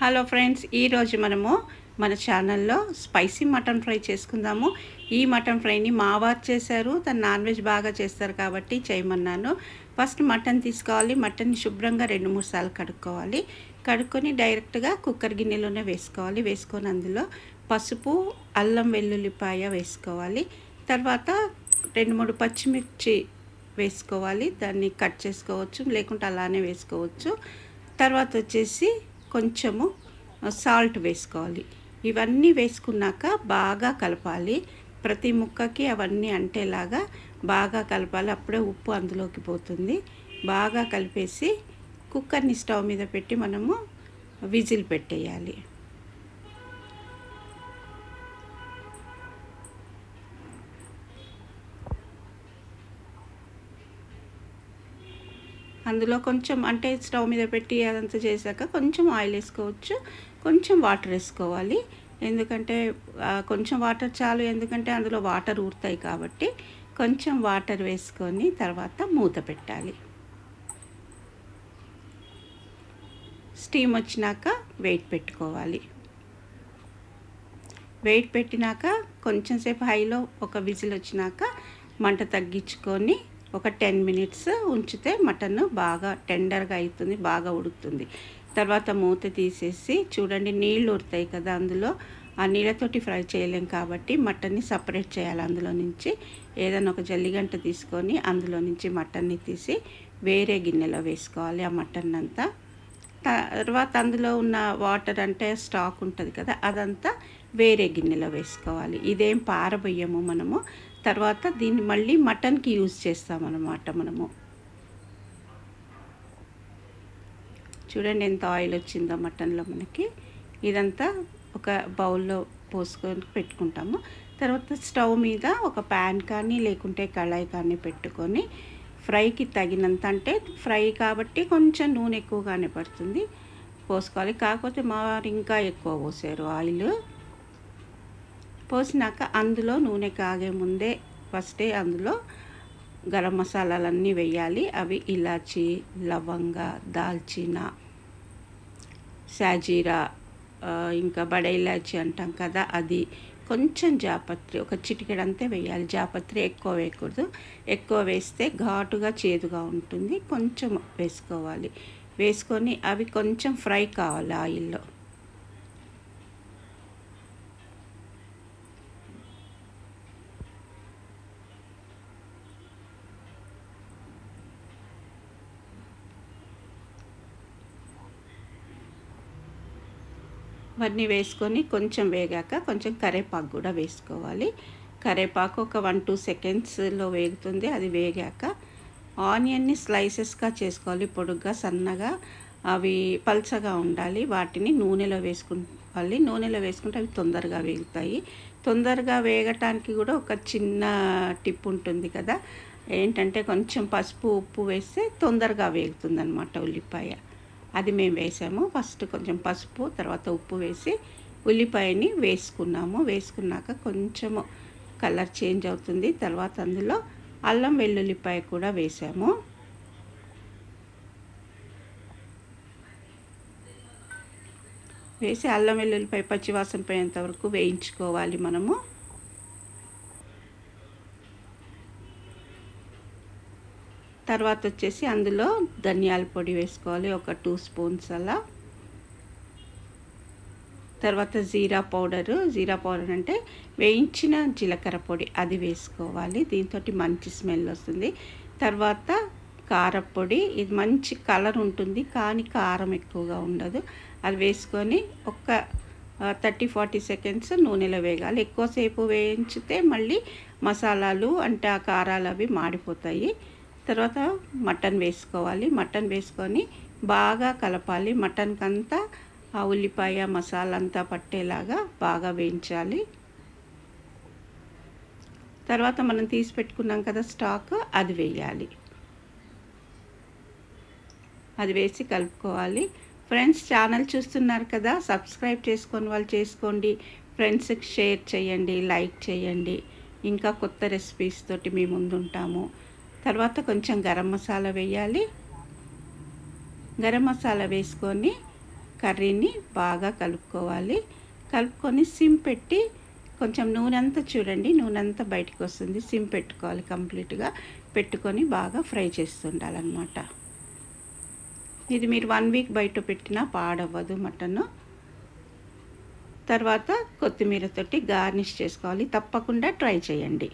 Hello friends, ఈరోజు మనము మన ఛానల్లో స్పైసీ మటన్ ఫ్రై చేసుకుందాము. ఈ మటన్ ఫ్రైని మా వారు చేశారు. తను నాన్ వెజ్ బాగా చేస్తారు కాబట్టి చేయమన్నాను. ఫస్ట్ మటన్ తీసుకోవాలి. మటన్ని శుభ్రంగా 2-3 సార్లు కడుక్కోవాలి. కడుక్కొని డైరెక్ట్గా కుక్కర్ గిన్నెలోనే వేసుకోవాలి. వేసుకొని అందులో పసుపు, అల్లం వెల్లుల్లిపాయ వేసుకోవాలి. తర్వాత 2-3 పచ్చిమిర్చి వేసుకోవాలి. దాన్ని కట్ చేసుకోవచ్చు, లేకుంటే అలానే వేసుకోవచ్చు. తర్వాత వచ్చేసి కొంచెము సాల్ట్ వేసుకోవాలి. ఇవన్నీ వేసుకున్నాక బాగా కలపాలి. ప్రతి ముక్కకి అవన్నీ అంటేలాగా బాగా కలపాలి. అప్పుడే ఉప్పు అందులోకి పోతుంది. బాగా కలిపేసి కుక్కర్ని స్టవ్ మీద పెట్టి మనము విజిల్ పెట్టేయాలి. అందులో కొంచెం అంటే స్టవ్ మీద పెట్టి అదంతా చేశాక కొంచెం ఆయిల్ వేసుకోవచ్చు, కొంచెం వాటర్ వేసుకోవాలి. ఎందుకంటే కొంచెం వాటర్ చాలు, ఎందుకంటే అందులో వాటర్ ఊరుతాయి కాబట్టి కొంచెం వాటర్ వేసుకొని తర్వాత మూత పెట్టాలి. స్టీమ్ వచ్చినాక వెయిట్ పెట్టుకోవాలి. వెయిట్ పెట్టినాక కొంచెం సేపు హైలో ఒక విజిల్ వచ్చినాక మంట తగ్గించుకొని ఒక 10 మినిట్స్ ఉంచితే మటన్ బాగా టెండర్గా అవుతుంది, బాగా ఉడుకుతుంది. తర్వాత మూత తీసేసి చూడండి, నీళ్ళు ఉడతాయి కదా, అందులో ఆ నీళ్ళతోటి ఫ్రై చేయలేం కాబట్టి మటన్ని సపరేట్ చేయాలి. అందులో నుంచి ఏదైనా ఒక జల్లిగంట తీసుకొని అందులో నుంచి మటన్ని తీసి వేరే గిన్నెలో వేసుకోవాలి. ఆ మటన్ అంతా తర్వాత అందులో ఉన్న వాటర్ అంటే స్టాక్ ఉంటుంది కదా, అదంతా వేరే గిన్నెలో వేసుకోవాలి. ఇదేం పారబోయ్యము మనము. తర్వాత దీన్ని మళ్ళీ మటన్కి యూజ్ చేస్తామన్నమాట. మనము చూడండి ఎంత ఆయిల్ వచ్చిందో మటన్లో మనకి. ఇదంతా ఒక బౌల్లో పోసుకొని పెట్టుకుంటాము. తర్వాత స్టవ్ మీద ఒక ప్యాన్ కానీ లేకుంటే కళాయి కానీ పెట్టుకొని ఫ్రైకి తగినంత, అంటే ఫ్రై కాబట్టి కొంచెం నూనె ఎక్కువగానే పడుతుంది, పోసుకోవాలి. కాకపోతే మా వారు ఇంకా ఎక్కువ పోసారు ఆయిల్. పోసినాక అందులో నూనె కాగే ముందే ఫస్టే అందులో గరం మసాలాలన్నీ వేయాలి. అవి ఇలాచి, లవంగ, దాల్చిన, సాజీరా, ఇంకా బడే ఇలాచి అంటాం కదా, అది కొంచెం జాపత్రి, ఒక చిటికెడంతే వేయాలి. జాపత్రి ఎక్కువ వేయకూడదు. ఎక్కువ వేస్తే ఘాటుగా చేదుగా ఉంటుంది. కొంచెం వేసుకోవాలి. వేసుకొని అవి కొంచెం ఫ్రై కావాలి ఆయిల్లో. ఇవన్నీ వేసుకొని కొంచెం వేగాక కొంచెం కరివేపాకు కూడా వేసుకోవాలి. కరివేపాకు ఒక 1-2 సెకండ్స్లో వేగుతుంది. అది వేగాక ఆనియన్ని స్లైసెస్గా చేసుకోవాలి, పొడుగ్గా సన్నగా. అవి పల్చగా ఉండాలి. వాటిని నూనెలో వేసుకోవాలి. నూనెలో వేసుకుంటే అవి తొందరగా వేగుతాయి. తొందరగా వేగటానికి కూడా ఒక చిన్న టిప్ ఉంటుంది కదా, ఏంటంటే కొంచెం పసుపు, ఉప్పు వేస్తే తొందరగా వేగుతుంది అన్నమాట ఉల్లిపాయ. అది మేము వేసాము. ఫస్ట్ కొంచెం పసుపు, తర్వాత ఉప్పు వేసి ఉల్లిపాయని వేసుకున్నాము. వేసుకున్నాక కొంచెము కలర్ చేంజ్ అవుతుంది. తర్వాత అందులో అల్లం వెల్లుల్లిపాయ కూడా వేసాము. వేసి అల్లం వెల్లుల్లిపాయ పచ్చివాసన పోయేంత వరకు వేయించుకోవాలి మనము. తర్వాత వచ్చేసి అందులో ధనియాల పొడి వేసుకోవాలి, ఒక 2 స్పూన్స్ అలా. తర్వాత జీరా పౌడర్ అంటే వేయించిన జీలకర్ర పొడి, అది వేసుకోవాలి. దీంతో మంచి స్మెల్ వస్తుంది. తర్వాత కారపొడి, ఇది మంచి కలర్ ఉంటుంది కానీ కారం ఎక్కువగా ఉండదు. అది వేసుకొని ఒక 30-40 సెకండ్స్ నూనెలో వేగాలి. ఎక్కువసేపు వేయించితే మళ్ళీ మసాలాలు అంటే ఆ కారాలు అవి మాడిపోతాయి. తర్వాత మటన్ వేసుకోవాలి. మటన్ వేసుకొని బాగా కలపాలి. మటన్కి అంతా ఆ ఉల్లిపాయ మసాలా అంతా పట్టేలాగా బాగా వేయించాలి. తర్వాత మనం తీసి పెట్టుకున్నాం కదా స్టాక్, అది వేయాలి. అది వేసి కలుపుకోవాలి. ఫ్రెండ్స్, ఛానల్ చూస్తున్నారు కదా, సబ్స్క్రైబ్ చేసుకొని వాళ్ళు చేసుకోండి. ఫ్రెండ్స్కి షేర్ చేయండి, లైక్ చేయండి. ఇంకా కొత్త రెసిపీస్ తోటి మీ ముందు ఉంటాము. తర్వాత కొంచెం గరం మసాలా వేయాలి. గరం మసాలా వేసుకొని కర్రీని బాగా కలుపుకోవాలి. కలుపుకొని సిమ్ పెట్టి కొంచెం నూనె అంతా చూడండి, నూనె అంతా బయటికి వస్తుంది. సిమ్ పెట్టుకోవాలి, కంప్లీట్గా పెట్టుకొని బాగా ఫ్రై చేస్తుండాలన్నమాట. ఇది మీరు 1 వీక్ బయట పెట్టినా పాడవ్వదు మటను. తర్వాత కొత్తిమీరతోటి గార్నిష్ చేసుకోవాలి. తప్పకుండా ట్రై చేయండి.